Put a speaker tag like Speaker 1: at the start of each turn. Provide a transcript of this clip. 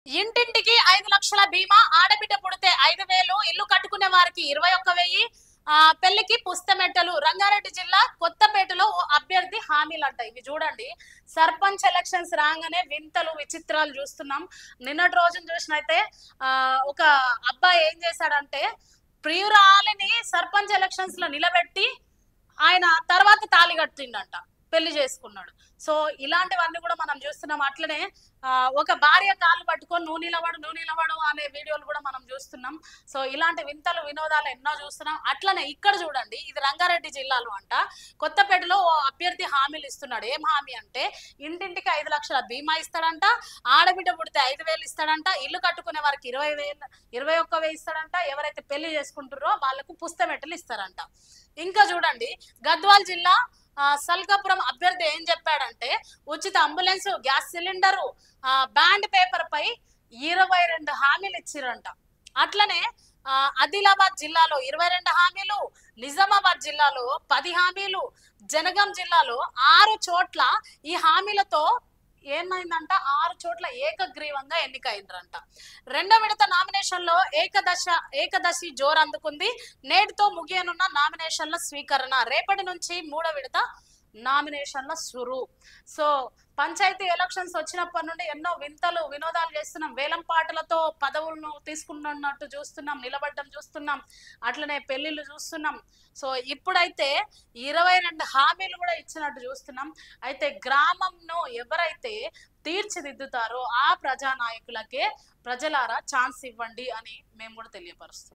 Speaker 1: ఇంటింటికి 5,00,000 బీమా, ఆడబిడ్డ పుడితే 5,000, ఇల్లు కట్టుకునే వారికి 21,000, పెళ్లికి పుస్తమెట్టలు. రంగారెడ్డి జిల్లా కొత్తపేటలో ఓ అభ్యర్థి హామీలంట. ఇవి చూడండి, సర్పంచ్ ఎలక్షన్స్ రాగానే వింతలు విచిత్రాలు చూస్తున్నాం. నిన్నటి రోజున చూసినైతే ఒక అబ్బాయి ఏం చేశాడంటే, ప్రియురాలిని సర్పంచ్ ఎలక్షన్స్ లో నిలబెట్టి ఆయన తర్వాత తాళి కట్టిండంట, పెళ్లి చేసుకున్నాడు. సో ఇలాంటివన్నీ కూడా మనం చూస్తున్నాం. అట్లనే ఒక భార్య కాళ్ళు పట్టుకొని నువ్వు నిలబడు అనే వీడియోలు కూడా మనం చూస్తున్నాం. సో ఇలాంటి వింతలు వినోదాలు ఎన్నో చూస్తున్నాం. అట్లనే ఇక్కడ చూడండి, ఇది రంగారెడ్డి జిల్లాలో అంట. కొత్తపేటలో ఓ అభ్యర్థి హామీలు ఇస్తున్నాడు. ఏం హామీ అంటే, ఇంటింటికి 5,00,000 బీమా ఇస్తాడంట, ఆడబిడ్డ పుడితే 5,000 ఇస్తాడంట, ఇల్లు కట్టుకునే వారికి 20,000, 21,000 ఇస్తాడంట, ఎవరైతే పెళ్లి చేసుకుంటారో వాళ్ళకు పుస్తమెట్టలు ఇస్తారంట. ఇంకా చూడండి, గద్వాల్ జిల్లా సల్కాపురం అభ్యర్థి ఏం చెప్పాడంటే, ఉచిత ambulance, gas cylinder, bond paper పై 22 హామీలు ఇచ్చిరంట. అట్లనే ఆదిలాబాద్ జిల్లాలో 22 హామీలు, నిజామాబాద్ జిల్లాలో 10 హామీలు, జనగాం జిల్లాలో 6 చోట్ల ఈ హామీలతో ఏమైందంట, 6 చోట్ల ఏకగ్రీవంగా ఎన్నికైండ్రంట. రెండో విడత నామినేషన్ లో ఏకదశి జోరు అందుకుంది. నేటితో ముగియనున్న నామినేషన్ల స్వీకరణ. రేపటి నుంచి మూడో విడత నామినేషన్ల సురు. సో పంచాయతీ ఎలక్షన్స్ వచ్చినప్పటి నుండి ఎన్నో వింతలు వినోదాలు చేస్తున్నాం. వేలం పాటలతో పదవులను తీసుకున్నట్టు చూస్తున్నాం, నిలబడ్డం చూస్తున్నాం, అట్లనే పెళ్లిళ్ళు చూస్తున్నాం. సో ఇప్పుడైతే 22 హామీలు కూడా ఇచ్చినట్టు చూస్తున్నాం. అయితే గ్రామంను ఎవరైతే తీర్చిదిద్దుతారో ఆ ప్రజానాయకులకే ప్రజలారా ఛాన్స్ ఇవ్వండి అని మేము కూడా తెలియపరుస్తున్నాం.